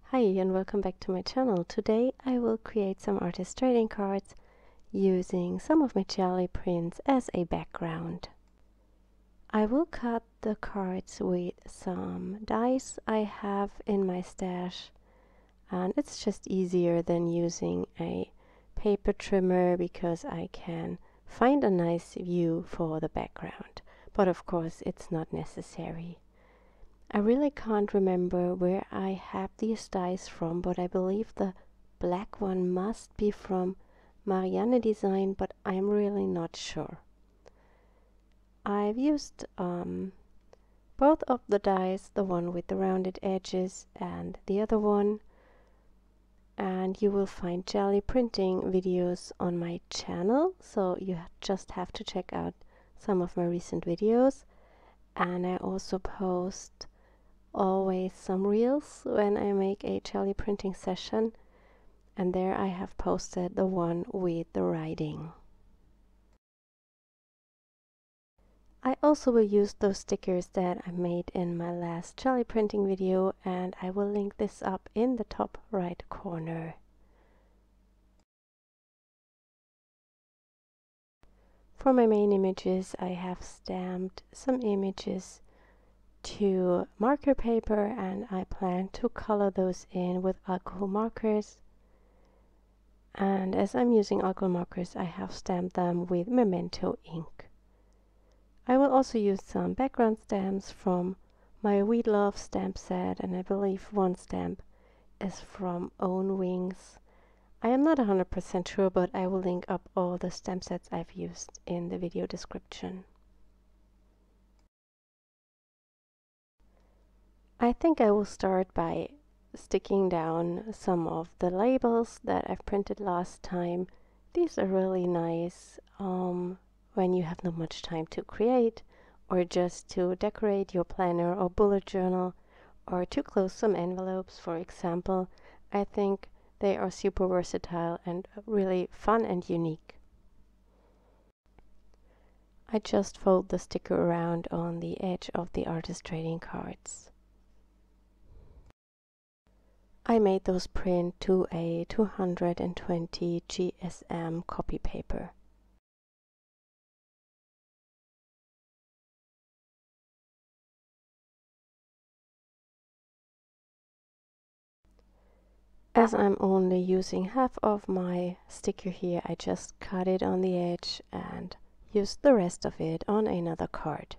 Hi and welcome back to my channel. Today I will create some artist trading cards using some of my Gelli prints as a background. I will cut the cards with some dies I have in my stash, and it's just easier than using a paper trimmer because I can find a nice view for the background, but of course it's not necessary. I really can't remember where I have these dies from, but I believe the black one must be from Marianne Design, but I'm really not sure. I've used both of the dies, the one with the rounded edges and the other one, and you will find Gelli printing videos on my channel, so you just have to check out some of my recent videos. And I also post always some reels when I make a Gelli printing session, and there I have posted the one with the writing. I also will use those stickers that I made in my last Gelli printing video, and I will link this up in the top right corner. For my main images, I have stamped some images to marker paper, and I plan to color those in with alcohol markers. And as I'm using alcohol markers, I have stamped them with Memento ink. I will also use some background stamps from my We Love stamp set, and I believe one stamp is from Own Wings. I am not 100% sure, but I will link up all the stamp sets I've used in the video description. I think I will start by sticking down some of the labels that I've printed last time. These are really nice when you have not much time to create, or just to decorate your planner or bullet journal, or to close some envelopes, for example. I think they are super versatile and really fun and unique. I just fold the sticker around on the edge of the artist trading cards. I made those print to a 220 GSM copy paper. As I'm only using half of my sticker here, I just cut it on the edge and used the rest of it on another card.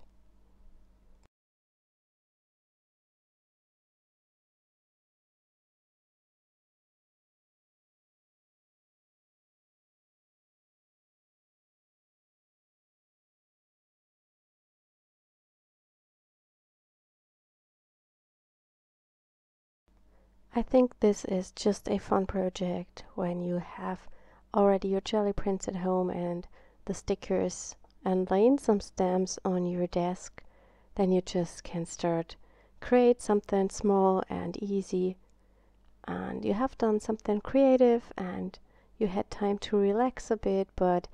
I think this is just a fun project when you have already your Gelli prints at home and the stickers and laying some stamps on your desk. Then you just can start create something small and easy, and you have done something creative and you had time to relax a bit, but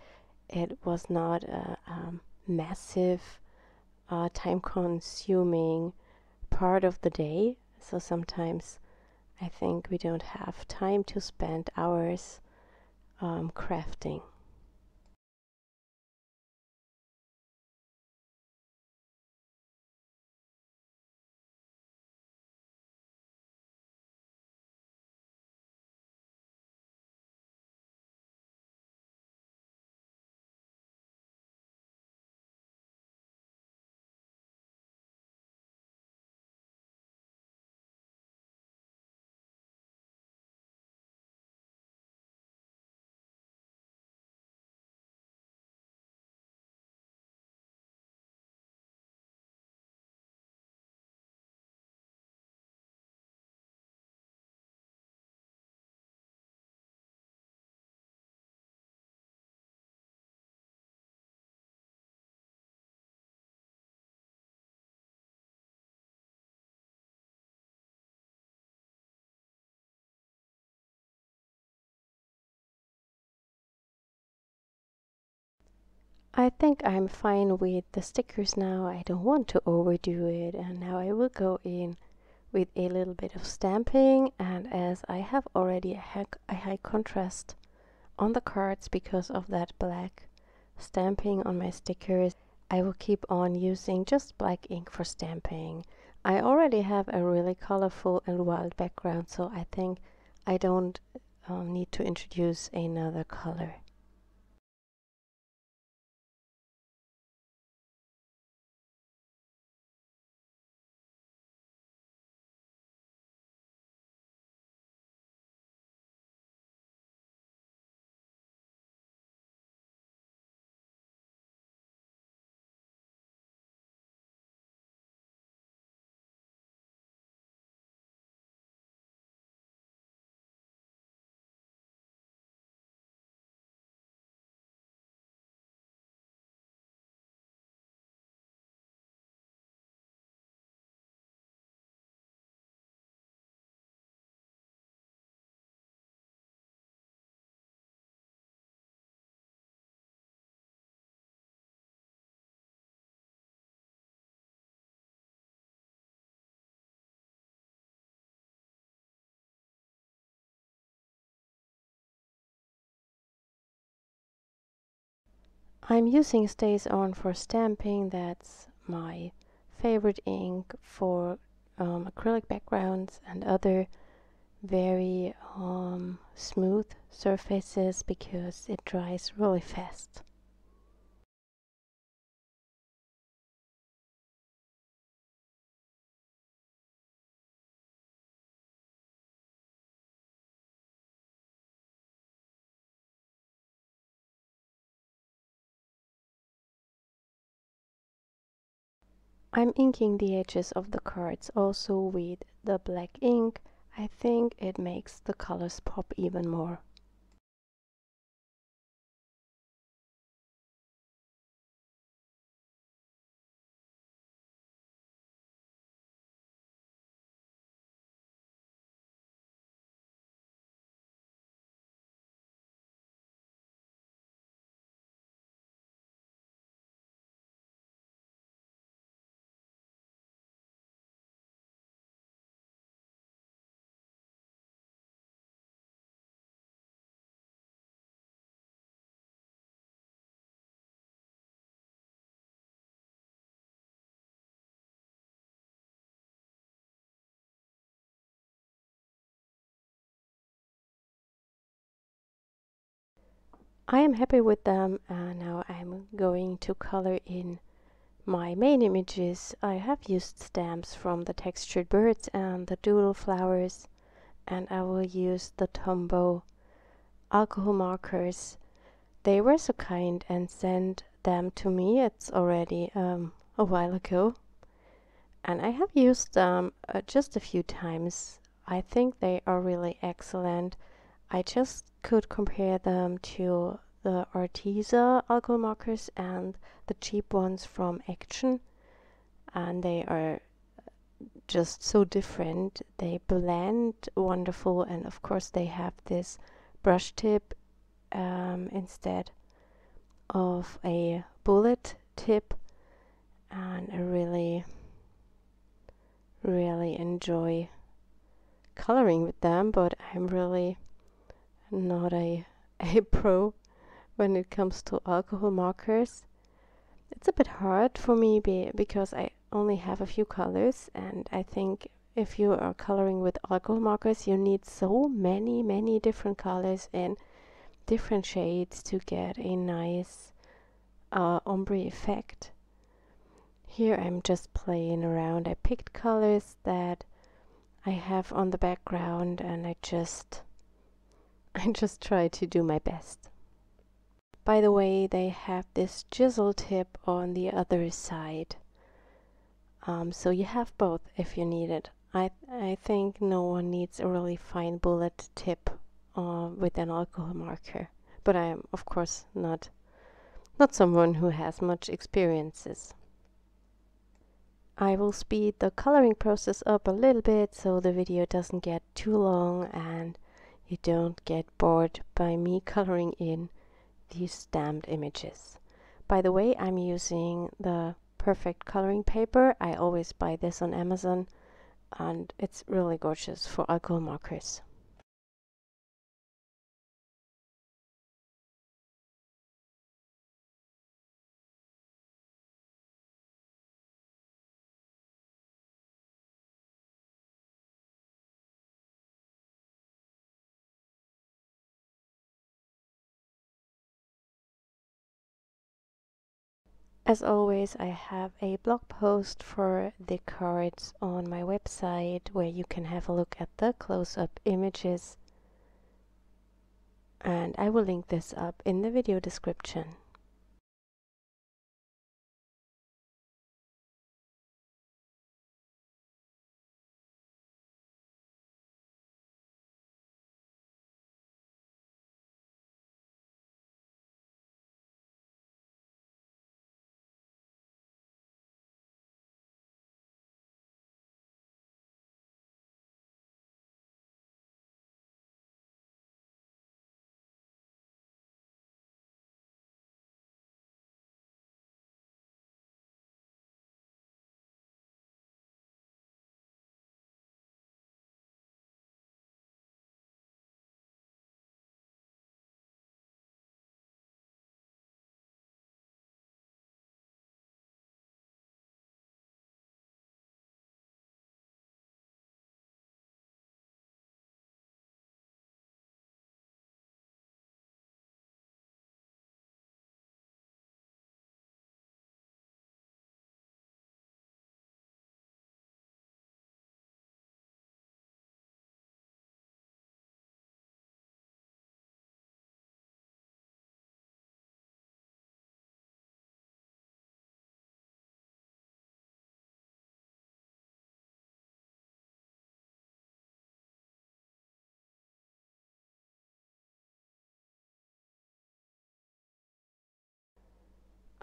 it was not a massive time consuming part of the day. So sometimes I think we don't have time to spend hours crafting. I think I'm fine with the stickers now. I don't want to overdo it, and now I will go in with a little bit of stamping, and as I have already a high contrast on the cards because of that black stamping on my stickers, I will keep on using just black ink for stamping. I already have a really colorful and wild background, so I think I don't need to introduce another color. I'm using StazOn for stamping. That's my favorite ink for acrylic backgrounds and other very smooth surfaces because it dries really fast. I'm inking the edges of the cards also with the black ink. I think it makes the colors pop even more. I am happy with them, and now I'm going to color in my main images. I have used stamps from the textured birds and the Doodle flowers, and I will use the Tombow alcohol markers. They were so kind and sent them to me. It's already a while ago, and I have used them just a few times. I think they are really excellent. I just could compare them to the ARTEZA alcohol markers and the cheap ones from Action, and they are just so different. They blend wonderful, and of course they have this brush tip instead of a bullet tip, and I really enjoy coloring with them, but I'm really not a pro when it comes to alcohol markers. It's a bit hard for me because I only have a few colors, and I think if you are coloring with alcohol markers you need so many different colors in different shades to get a nice ombre effect. Here I'm just playing around. I picked colors that I have on the background, and I just try to do my best. By the way, they have this chisel tip on the other side, so you have both if you need it. I think no one needs a really fine bullet tip with an alcohol marker, but I am of course not someone who has much experiences. I will speed the coloring process up a little bit so the video doesn't get too long and you don't get bored by me coloring in these stamped images. By the way, I'm using the perfect coloring paper. I always buy this on Amazon. and it's really gorgeous for alcohol markers. As always, I have a blog post for the cards on my website where you can have a look at the close-up images, and I will link this up in the video description.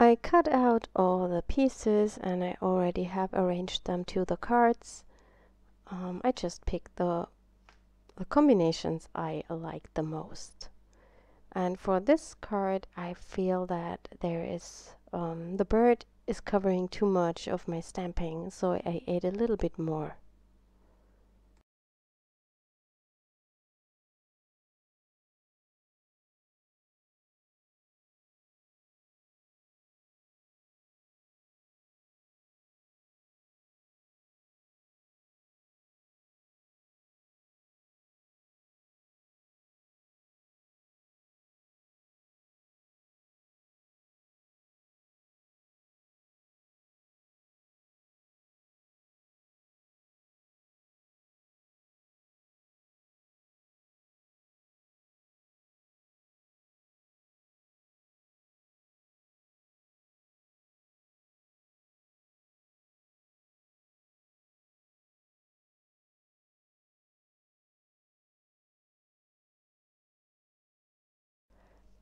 I cut out all the pieces and I already have arranged them to the cards. I just picked the combinations I like the most. And for this card, I feel that there is the bird is covering too much of my stamping, so I ate a little bit more.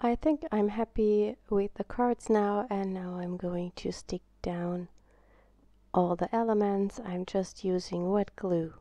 I think I'm happy with the cards now, and now I'm going to stick down all the elements. I'm just using wet glue.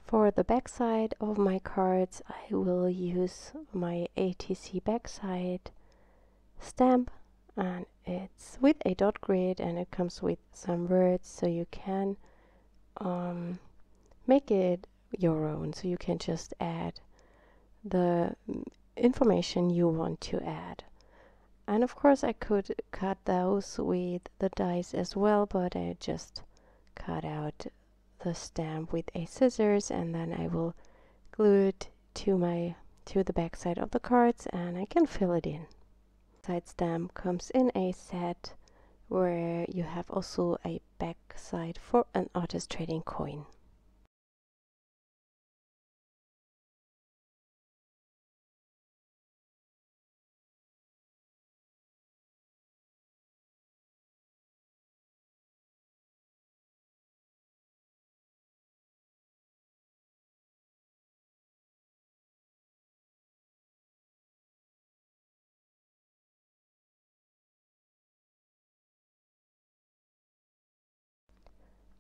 For the backside of my cards, I will use my ATC backside stamp, and it's with a dot grid and it comes with some words, so you can make it your own, so you can just add the information you want to add. And of course I could cut those with the dies as well, but I just cut out the stamp with a scissors, and then I will glue it to the back side of the cards, and I can fill it in. Side stamp comes in a set where you have also a back side for an artist trading coin.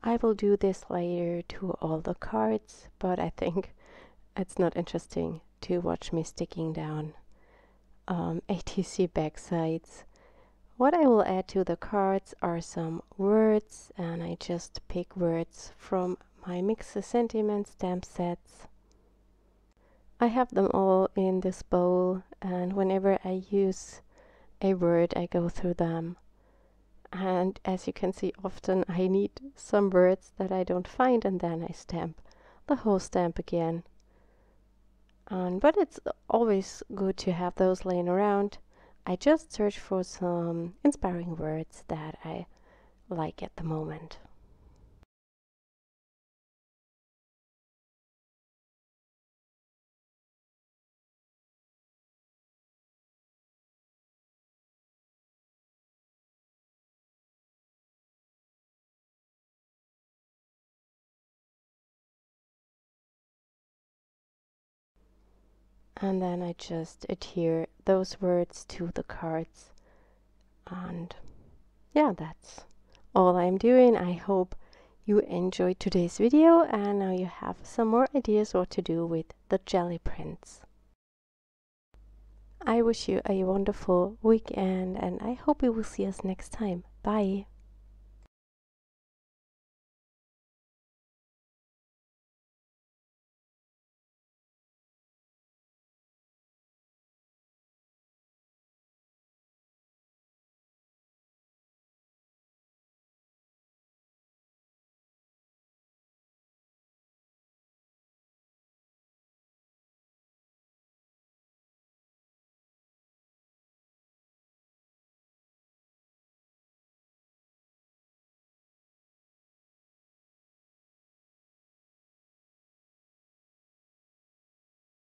I will do this later to all the cards, but I think it's not interesting to watch me sticking down ATC backsides. What I will add to the cards are some words, and I just pick words from my Mix the Sentiment stamp sets. I have them all in this bowl, and whenever I use a word I go through them. And as you can see, often I need some words that I don't find, and then I stamp the whole stamp again. But it's always good to have those laying around. I just search for some inspiring words that I like at the moment. And then I just adhere those words to the cards. And yeah, that's all I'm doing. I hope you enjoyed today's video, and now you have some more ideas what to do with the Gelli prints. I wish you a wonderful weekend, and I hope you will see us next time. Bye!